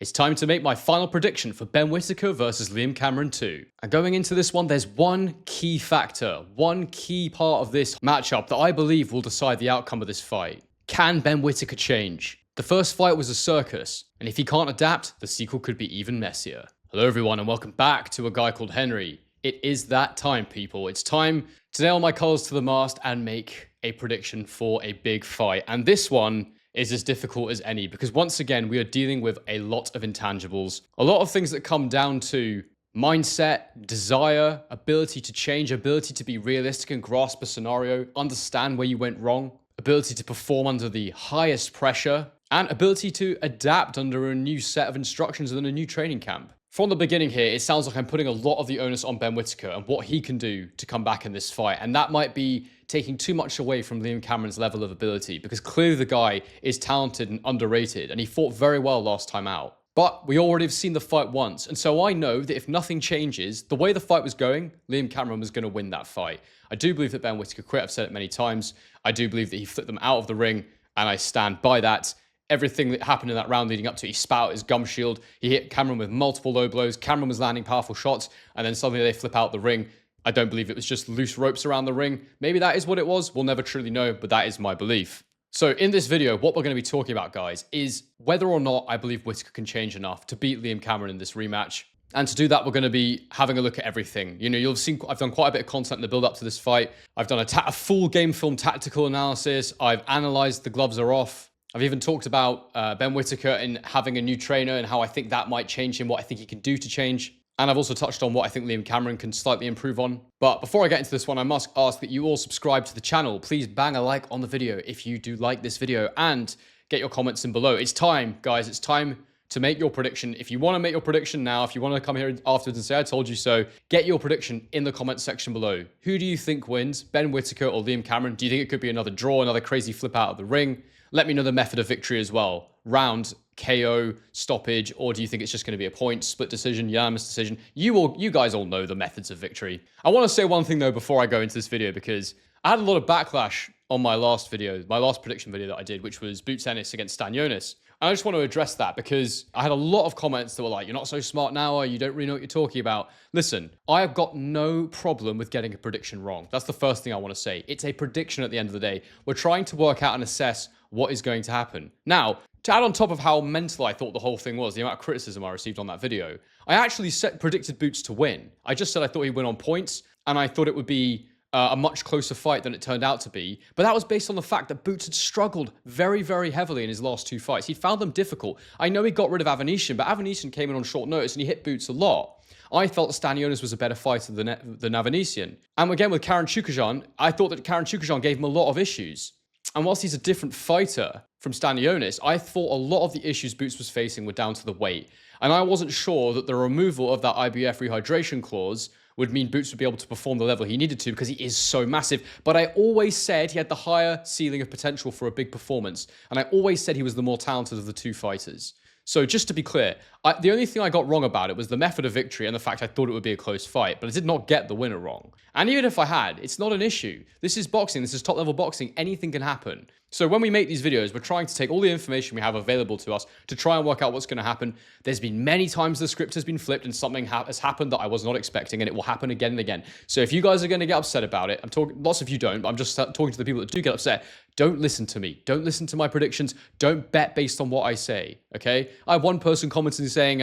It's time to make my final prediction for Ben Whittaker versus Liam Cameron 2. And going into this one, there's one key factor, one key part of this matchup that I believe will decide the outcome of this fight. Can Ben Whittaker change? The first fight was a circus, and if he can't adapt, the sequel could be even messier. Hello everyone and welcome back to A Guy Called Henry. It is that time, people. It's time to nail my colours to the mast and make a prediction for a big fight. And this one is as difficult as any because once again, we are dealing with a lot of intangibles. A lot of things that come down to mindset, desire, ability to change, ability to be realistic and grasp a scenario, understand where you went wrong, ability to perform under the highest pressure, and ability to adapt under a new set of instructions and a new training camp. From the beginning here, it sounds like I'm putting a lot of the onus on Ben Whittaker and what he can do to come back in this fight. And that might be taking too much away from Liam Cameron's level of ability because clearly the guy is talented and underrated and he fought very well last time out. But we already have seen the fight once. And so I know that if nothing changes, the way the fight was going, Liam Cameron was going to win that fight. I do believe that Ben Whittaker quit. I've said it many times. I do believe that he flipped them out of the ring and I stand by that. Everything that happened in that round leading up to it, he spat out his gum shield. He hit Cameron with multiple low blows. Cameron was landing powerful shots, and then suddenly they flip out the ring. I don't believe it was just loose ropes around the ring. Maybe that is what it was. We'll never truly know, but that is my belief. So in this video, what we're going to be talking about, guys, is whether or not I believe Whittaker can change enough to beat Liam Cameron in this rematch. And to do that, we're going to be having a look at everything. You know, you'll have seen I've done quite a bit of content in the build up to this fight. I've done a full game film tactical analysis. I've analyzed the gloves are off. I've even talked about Ben Whittaker and having a new trainer and how I think that might change him, what I think he can do to change. And I've also touched on what I think Liam Cameron can slightly improve on. But before I get into this one, I must ask that you all subscribe to the channel. Please bang a like on the video if you do like this video and get your comments in below. It's time, guys. It's time to make your prediction. If you want to make your prediction now, if you want to come here afterwards and say, I told you so, get your prediction in the comments section below. Who do you think wins, Ben Whittaker or Liam Cameron? Do you think it could be another draw, another crazy flip out of the ring? Let me know the method of victory as well. Round, KO, stoppage, or do you think it's just going to be a point, split decision, unanimous decision? You guys all know the methods of victory. I want to say one thing though before I go into this video because I had a lot of backlash on my last video, my last prediction video that I did, which was Boots Ennis against Stanionis. And I just want to address that because I had a lot of comments that were like, you're not so smart now, or you don't really know what you're talking about. Listen, I have got no problem with getting a prediction wrong. That's the first thing I want to say. It's a prediction at the end of the day. We're trying to work out and assess what is going to happen. Now, to add on top of how mental I thought the whole thing was, the amount of criticism I received on that video, I actually predicted Boots to win. I just said I thought he'd win on points, and I thought it would be a much closer fight than it turned out to be. But that was based on the fact that Boots had struggled very, very heavily in his last two fights. He found them difficult. I know he got rid of Avanesian, but Avanesian came in on short notice and he hit Boots a lot. I felt Stanionis was a better fighter than Avanesian. And again, with Karen Chukajan, I thought that Karen Chukajan gave him a lot of issues. And whilst he's a different fighter from Stanionis, I thought a lot of the issues Boots was facing were down to the weight. And I wasn't sure that the removal of that IBF rehydration clause would mean Boots would be able to perform the level he needed to because he is so massive. But I always said he had the higher ceiling of potential for a big performance. And I always said he was the more talented of the two fighters. So just to be clear, the only thing I got wrong about it was the method of victory and the fact I thought it would be a close fight, but I did not get the winner wrong. And even if I had, it's not an issue. This is boxing. This is top-level boxing. Anything can happen. So when we make these videos, we're trying to take all the information we have available to us to try and work out what's going to happen. There's been many times the script has been flipped and something has happened that I was not expecting, and it will happen again and again. So if you guys are going to get upset about it, I'm talking, lots of you don't, but I'm just talking to the people that do get upset. Don't listen to me. Don't listen to my predictions. Don't bet based on what I say, okay? I have one person commenting saying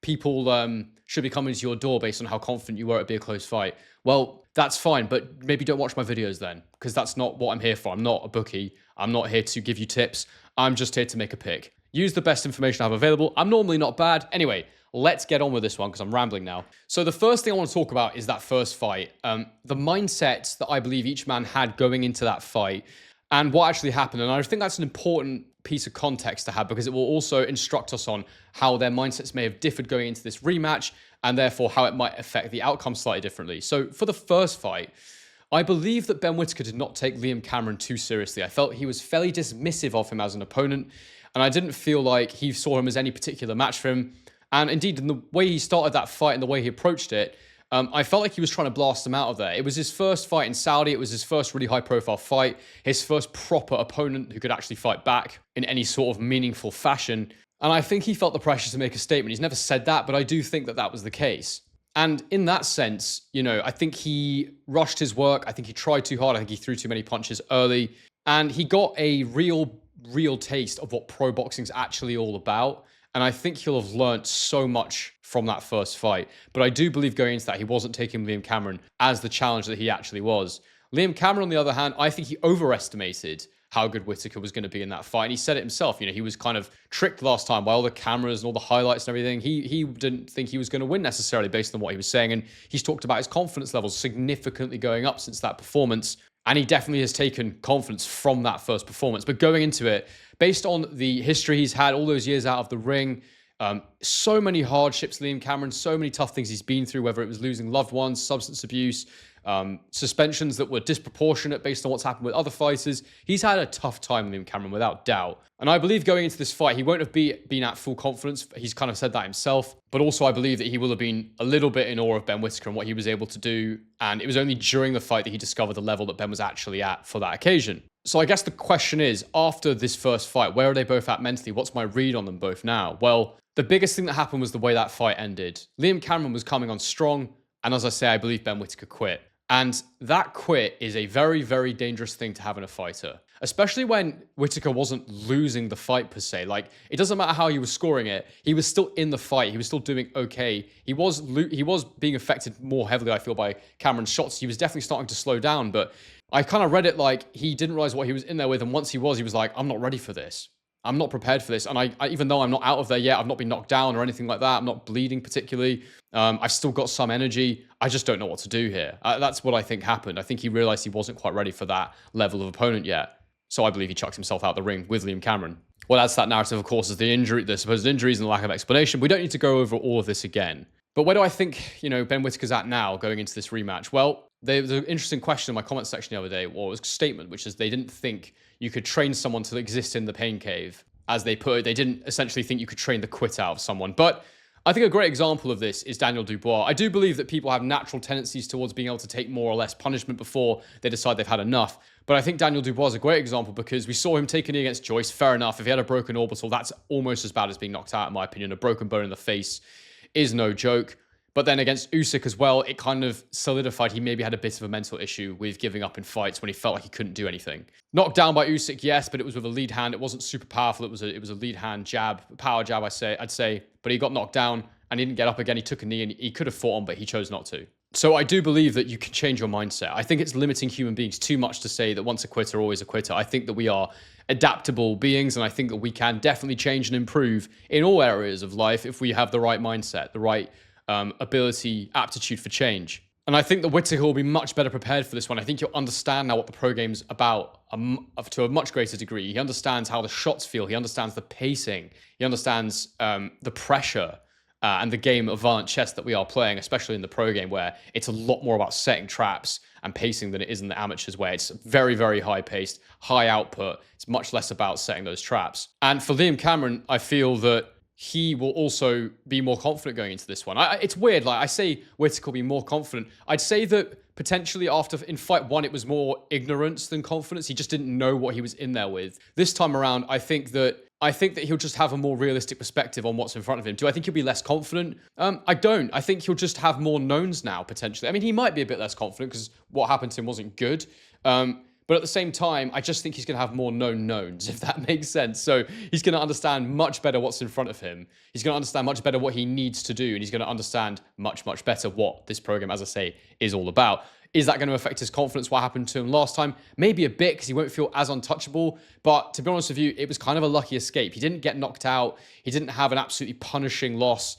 people should be coming to your door based on how confident you were it'd be a close fight. Well, that's fine, but maybe don't watch my videos then, because that's not what I'm here for. I'm not a bookie. I'm not here to give you tips. I'm just here to make a pick. Use the best information I have available. I'm normally not bad. Anyway, let's get on with this one because I'm rambling now. So the first thing I want to talk about is that first fight. The mindset that I believe each man had going into that fight and what actually happened. And I think that's an important piece of context to have because it will also instruct us on how their mindsets may have differed going into this rematch and therefore how it might affect the outcome slightly differently. So for the first fight, I believe that Ben Whittaker did not take Liam Cameron too seriously. I felt he was fairly dismissive of him as an opponent, and I didn't feel like he saw him as any particular match for him. And indeed, in the way he started that fight and the way he approached it, I felt like he was trying to blast him out of there. It was his first fight in Saudi. It was his first really high-profile fight, his first proper opponent who could actually fight back in any sort of meaningful fashion. And I think he felt the pressure to make a statement. He's never said that, but I do think that that was the case. And in that sense, I think he rushed his work. I think he tried too hard. I think he threw too many punches early. And he got a real taste of what pro boxing's actually all about. And I think he'll have learnt so much from that first fight. But I do believe going into that, he wasn't taking Liam Cameron as the challenge that he actually was. Liam Cameron, on the other hand, I think he overestimated how good Whittaker was going to be in that fight. And he said it himself, he was kind of tricked last time by all the cameras and all the highlights and everything. He didn't think he was going to win necessarily based on what he was saying. And he's talked about his confidence levels significantly going up since that performance. And he definitely has taken confidence from that first performance. But going into it, based on the history he's had all those years out of the ring, so many hardships, Liam Cameron, so many tough things he's been through, whether it was losing loved ones, substance abuse, suspensions that were disproportionate based on what's happened with other fighters. He's had a tough time, Liam Cameron, without doubt. And I believe going into this fight, he won't have been at full confidence. He's kind of said that himself. But also I believe that he will have been a little bit in awe of Ben Whittaker and what he was able to do. And it was only during the fight that he discovered the level that Ben was actually at for that occasion. So I guess the question is, after this first fight, where are they both at mentally? What's my read on them both now? Well, the biggest thing that happened was the way that fight ended. Liam Cameron was coming on strong. And as I say, I believe Ben Whittaker quit. And that quit is a very, very dangerous thing to have in a fighter, especially when Whittaker wasn't losing the fight per se. Like, it doesn't matter how he was scoring it. He was still in the fight. He was still doing okay. He was being affected more heavily, I feel, by Cameron's shots. He was definitely starting to slow down, but I kind of read it like he didn't realize what he was in there with. And once he was like, I'm not ready for this. I'm not prepared for this. And I even though I'm not out of there yet, I've not been knocked down or anything like that. I'm not bleeding particularly. I've still got some energy. I just don't know what to do here. That's what I think happened. I think he realized he wasn't quite ready for that level of opponent yet. So I believe he chucks himself out the ring with Liam Cameron. What adds to that narrative, of course, is the supposed injuries and the lack of explanation. We don't need to go over all of this again. But where do I think, Ben Whittaker's at now going into this rematch? Well, there's an interesting question in my comment section the other day, or it was a statement, which is they didn't think you could train someone to exist in the pain cave, as they put it. They didn't essentially think you could train the quit out of someone. But I think a great example of this is Daniel Dubois. I do believe that people have natural tendencies towards being able to take more or less punishment before they decide they've had enough. But I think Daniel Dubois is a great example because we saw him take a knee against Joyce. Fair enough. If he had a broken orbital, that's almost as bad as being knocked out, in my opinion. A broken bone in the face is no joke. But then against Usyk as well, it kind of solidified he maybe had a bit of a mental issue with giving up in fights when he felt like he couldn't do anything. Knocked down by Usyk, yes, but it was with a lead hand. It wasn't super powerful. It was a lead hand jab, power jab, I'd say. But he got knocked down and he didn't get up again. He took a knee and he could have fought on, but he chose not to. So I do believe that you can change your mindset. I think it's limiting human beings too much to say that once a quitter, always a quitter. I think that we are adaptable beings, and I think that we can definitely change and improve in all areas of life if we have the right mindset, the right ability, aptitude for change. And I think that Whittaker will be much better prepared for this one. I think he'll understand now what the pro game's about to a much greater degree. He understands how the shots feel. He understands the pacing. He understands the pressure and the game of violent chess that we are playing, especially in the pro game, where it's a lot more about setting traps and pacing than it is in the amateurs, where it's very, very high paced, high output. It's much less about setting those traps. And for Liam Cameron, I feel that he will also be more confident going into this one. It's weird. Like I say, Whittaker will be more confident. I'd say that potentially in fight one, it was more ignorance than confidence. He just didn't know what he was in there with. This time around, I think that he'll just have a more realistic perspective on what's in front of him. Do I think he'll be less confident? I don't. I think he'll just have more knowns now, potentially. I mean, he might be a bit less confident because what happened to him wasn't good. But at the same time, I just think he's going to have more known knowns, if that makes sense. So he's going to understand much better what's in front of him. He's going to understand much better what he needs to do. And he's going to understand much, much better what this program, as I say, is all about. Is that going to affect his confidence? What happened to him last time? Maybe a bit, because he won't feel as untouchable. But to be honest with you, it was kind of a lucky escape. He didn't get knocked out. He didn't have an absolutely punishing loss.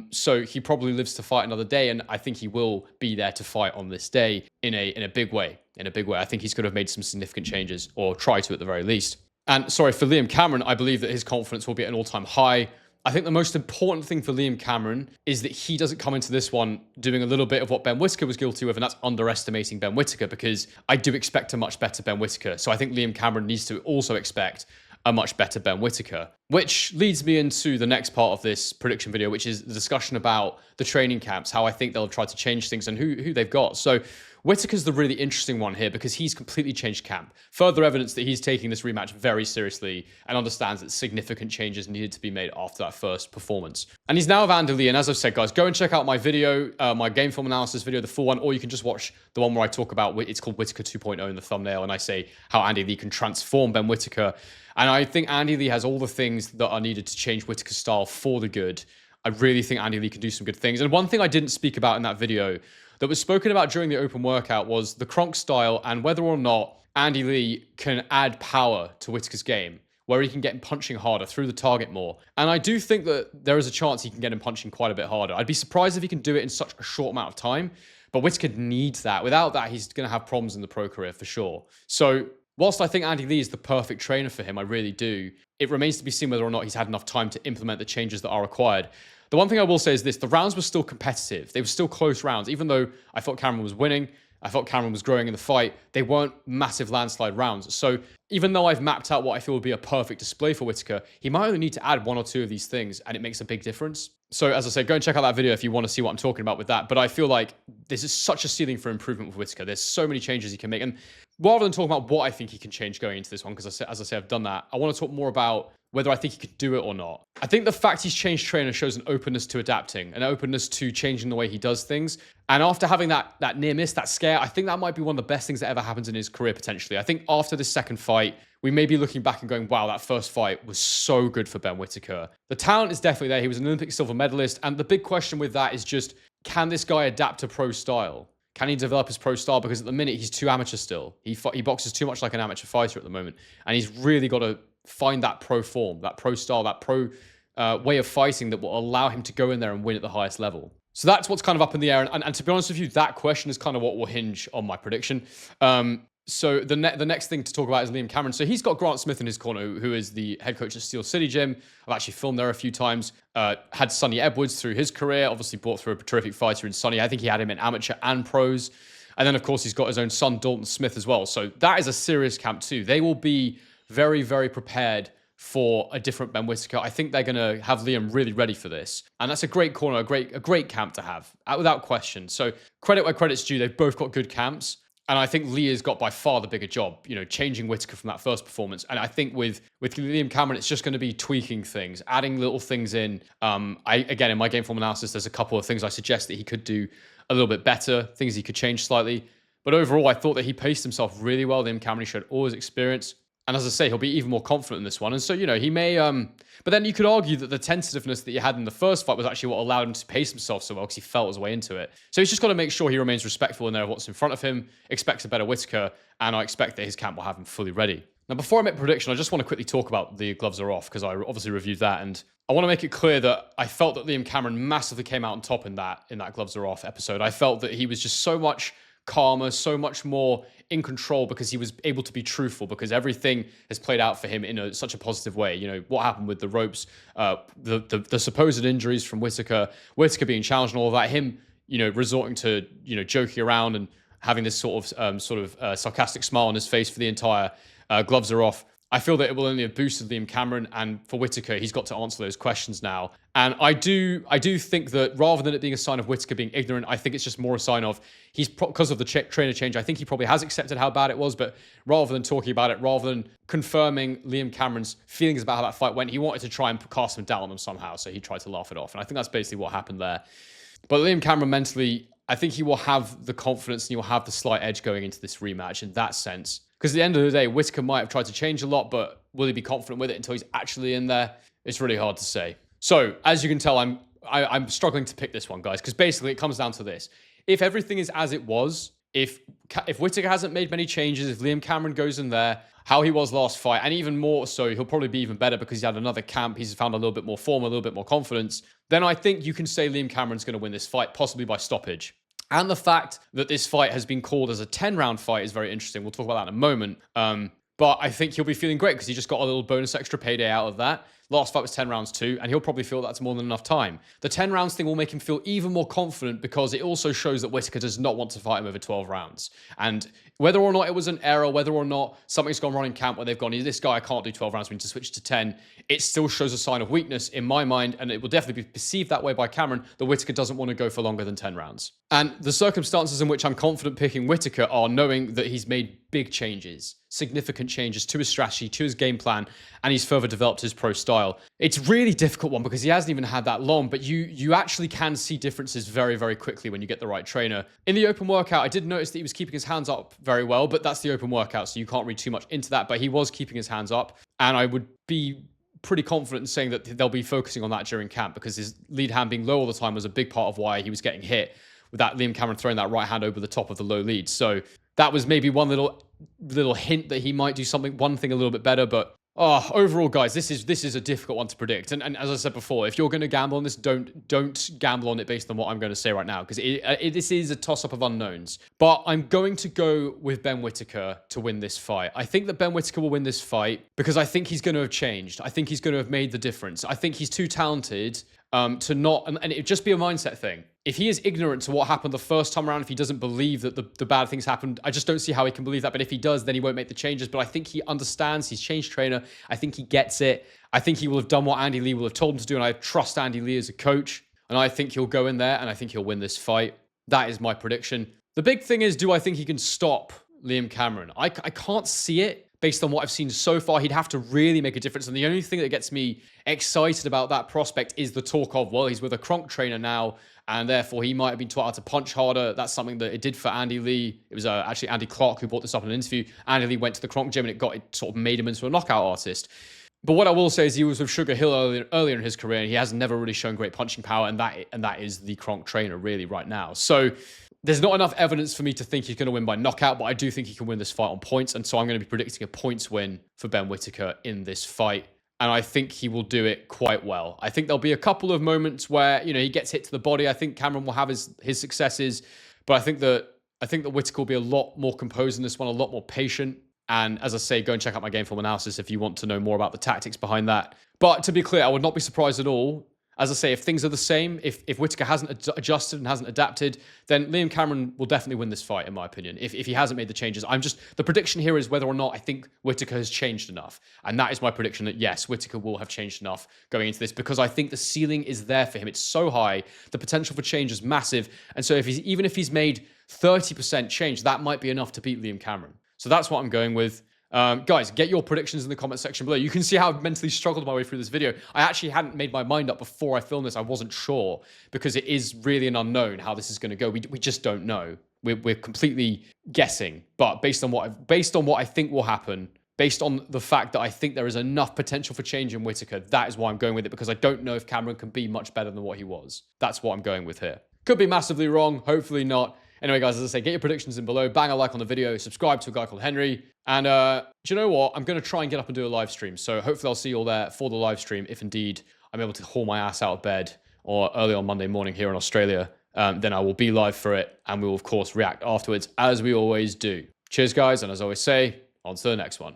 So he probably lives to fight another day, and I think he will be there to fight on this day in a big way. In a big way, I think he's going to have made some significant changes, or try to at the very least. And sorry, for Liam Cameron, I believe that his confidence will be at an all-time high. I think the most important thing for Liam Cameron is that he doesn't come into this one doing a little bit of what Ben Whittaker was guilty of, and that's underestimating Ben Whittaker, because I do expect a much better Ben Whittaker. So I think Liam Cameron needs to also expect a much better Ben Whittaker, which leads me into the next part of this prediction video, which is the discussion about the training camps, how I think they'll try to change things and who they've got. So Whittaker's the really interesting one here because he's completely changed camp. Further evidence that he's taking this rematch very seriously and understands that significant changes needed to be made after that first performance. And he's now with Andy Lee, and as I've said, guys, go and check out my video, my game film analysis video, the full one, or you can just watch the one where I talk about, it's called Whittaker 2.0 in the thumbnail, and I say how Andy Lee can transform Ben Whittaker. And I think Andy Lee has all the things that are needed to change Whittaker's style for the good. I really think Andy Lee can do some good things. And one thing I didn't speak about in that video that was spoken about during the open workout was the Kronk style and whether or not Andy Lee can add power to Whittaker's game, where he can get him punching harder through the target more. And I do think that there is a chance he can get him punching quite a bit harder. I'd be surprised if he can do it in such a short amount of time, but Whittaker needs that. Without that, he's going to have problems in the pro career for sure. So whilst I think Andy Lee is the perfect trainer for him, I really do, it remains to be seen whether or not he's had enough time to implement the changes that are required. The one thing I will say is this, the rounds were still competitive. They were still close rounds. Even though I thought Cameron was winning, I thought Cameron was growing in the fight, they weren't massive landslide rounds. So even though I've mapped out what I feel would be a perfect display for Whittaker, he might only need to add one or two of these things and it makes a big difference. So as I say, go and check out that video if you want to see what I'm talking about with that. But I feel like this is such a ceiling for improvement with Whittaker. There's so many changes he can make. And rather than talking about what I think he can change going into this one, because as I say, I've done that, I want to talk more about whether I think he could do it or not. I think the fact he's changed trainer shows an openness to adapting, an openness to changing the way he does things. And after having that near miss, that scare, I think that might be one of the best things that ever happens in his career, potentially. I think after this second fight, we may be looking back and going, wow, that first fight was so good for Ben Whittaker. The talent is definitely there. He was an Olympic silver medalist. And the big question with that is just, can this guy adapt to pro style? Can he develop his pro style? Because at the minute, he's too amateur still. He boxes too much like an amateur fighter at the moment. And he's really got to find that pro form, that pro style, that pro way of fighting that will allow him to go in there and win at the highest level. So that's what's kind of up in the air. And to be honest with you, that question is kind of what will hinge on my prediction. So the next thing to talk about is Liam Cameron. So he's got Grant Smith in his corner, who is the head coach at Steel City Gym. I've actually filmed there a few times. Had Sonny Edwards through his career, obviously brought through a terrific fighter in Sonny. I think he had him in amateur and pros. And then, of course, he's got his own son, Dalton Smith, as well. So that is a serious camp too. They will be very, very prepared for a different Ben Whittaker. I think they're going to have Liam really ready for this. And that's a great corner, a great camp to have, without question. So credit where credit's due. They've both got good camps. And I think Lee has got by far the bigger job, changing Whittaker from that first performance. And I think with Liam Cameron, it's just going to be tweaking things, adding little things in. Again, in my game form analysis, there's a couple of things I suggest that he could do a little bit better, things he could change slightly. But overall, I thought that he paced himself really well. Liam Cameron showed all his experience. And as I say, he'll be even more confident in this one. And so, he may... But then you could argue that the tentativeness that he had in the first fight was actually what allowed him to pace himself so well because he felt his way into it. So he's just got to make sure he remains respectful in there of what's in front of him, expects a better Whittaker, and I expect that his camp will have him fully ready. Now, before I make a prediction, I just want to quickly talk about the gloves are off because I obviously reviewed that. And I want to make it clear that I felt that Liam Cameron massively came out on top in that gloves are off episode. I felt that he was just so much calmer, so much more in control because he was able to be truthful because everything has played out for him in such a positive way. What happened with the ropes, the supposed injuries from Whittaker being challenged and all of that, him, resorting to, joking around and having this sort of sarcastic smile on his face for the entire gloves are off. I feel that it will only have boosted Liam Cameron, and for Whittaker, he's got to answer those questions now. And I do think that rather than it being a sign of Whittaker being ignorant, I think it's just more a sign of because of the trainer change. I think he probably has accepted how bad it was, but rather than talking about it, rather than confirming Liam Cameron's feelings about how that fight went, he wanted to try and cast some doubt on him somehow. So he tried to laugh it off, and I think that's basically what happened there. But Liam Cameron mentally, I think he will have the confidence and he will have the slight edge going into this rematch in that sense. Because at the end of the day, Whittaker might have tried to change a lot, but will he be confident with it until he's actually in there? It's really hard to say. So, as you can tell, I'm struggling to pick this one, guys, because basically it comes down to this. If everything is as it was, if Whittaker hasn't made many changes, if Liam Cameron goes in there, how he was last fight, and even more so, he'll probably be even better because he had another camp, he's found a little bit more form, a little bit more confidence, then I think you can say Liam Cameron's going to win this fight, possibly by stoppage. And the fact that this fight has been called as a 10-round fight is very interesting. We'll talk about that in a moment. But I think he'll be feeling great because he just got a little bonus extra payday out of that. Last fight was 10 rounds too, and he'll probably feel that's more than enough time. The 10 rounds thing will make him feel even more confident because it also shows that Whittaker does not want to fight him over 12 rounds. And whether or not it was an error, whether or not something's gone wrong in camp where they've gone, this guy can't do 12 rounds, we need to switch to 10, it still shows a sign of weakness in my mind, and it will definitely be perceived that way by Cameron, that Whittaker doesn't want to go for longer than 10 rounds. And the circumstances in which I'm confident picking Whittaker are knowing that he's made big changes, significant changes to his strategy, to his game plan, and he's further developed his pro style. It's a really difficult one because he hasn't even had that long, but you actually can see differences very, very quickly when you get the right trainer. In the open workout, I did notice that he was keeping his hands up very well, but that's the open workout, so you can't read too much into that, but he was keeping his hands up, and I would be pretty confident in saying that they'll be focusing on that during camp because his lead hand being low all the time was a big part of why he was getting hit with that Liam Cameron throwing that right hand over the top of the low lead. So that was maybe one little hint that he might do one thing a little bit better, but overall, guys, this is a difficult one to predict. And as I said before, if you're going to gamble on this, don't gamble on it based on what I'm going to say right now, because this is a toss-up of unknowns. But I'm going to go with Ben Whittaker to win this fight. I think that Ben Whittaker will win this fight because I think he's going to have changed. I think he's going to have made the difference. I think he's too talented to not, and it'd just be a mindset thing. If he is ignorant to what happened the first time around, if he doesn't believe that the bad things happened, I just don't see how he can believe that. But if he does, then he won't make the changes. But I think he understands. He's changed trainer. I think he gets it. I think he will have done what Andy Lee will have told him to do. And I trust Andy Lee as a coach. And I think he'll go in there and I think he'll win this fight. That is my prediction. The big thing is, do I think he can stop Liam Cameron? I can't see it. Based on what I've seen so far, he'd have to really make a difference. And the only thing that gets me excited about that prospect is the talk of, well, he's with a Kronk trainer now, and therefore he might have been taught how to punch harder. That's something that it did for Andy Lee. It was actually Andy Clark who brought this up in an interview. Andy Lee went to the Kronk gym and it sort of made him into a knockout artist. But what I will say is he was with Sugar Hill earlier in his career, and he has never really shown great punching power, and that is the Kronk trainer really right now. So there's not enough evidence for me to think he's going to win by knockout, but I do think he can win this fight on points. And so I'm going to be predicting a points win for Ben Whittaker in this fight. And I think he will do it quite well. I think there'll be a couple of moments where, he gets hit to the body. I think Cameron will have his successes, but I think that Whittaker will be a lot more composed in this one, a lot more patient. And as I say, go and check out my game film analysis if you want to know more about the tactics behind that. But to be clear, I would not be surprised at all. As I say, if things are the same, if Whittaker hasn't adjusted and hasn't adapted, then Liam Cameron will definitely win this fight, in my opinion, if he hasn't made the changes. The prediction here is whether or not I think Whittaker has changed enough. And that is my prediction that, yes, Whittaker will have changed enough going into this because I think the ceiling is there for him. It's so high. The potential for change is massive. And so even if he's made 30% change, that might be enough to beat Liam Cameron. So that's what I'm going with. Guys, get your predictions in the comment section below. You can see how I've mentally struggled my way through this video. I actually hadn't made my mind up before I filmed this. I wasn't sure because it is really an unknown how this is going to go. We just don't know. We're completely guessing. But based on what I think will happen, based on the fact that I think there is enough potential for change in Whittaker, that is why I'm going with it, because I don't know if Cameron can be much better than what he was. That's what I'm going with here. Could be massively wrong. Hopefully not. Anyway, guys, as I say, get your predictions in below. Bang a like on the video. Subscribe to a guy called Henry. And do you know what? I'm going to try and get up and do a live stream. So hopefully I'll see you all there for the live stream. If indeed I'm able to haul my ass out of bed or early on Monday morning here in Australia, then I will be live for it. And we will, of course, react afterwards, as we always do. Cheers, guys. And as I always say, on to the next one.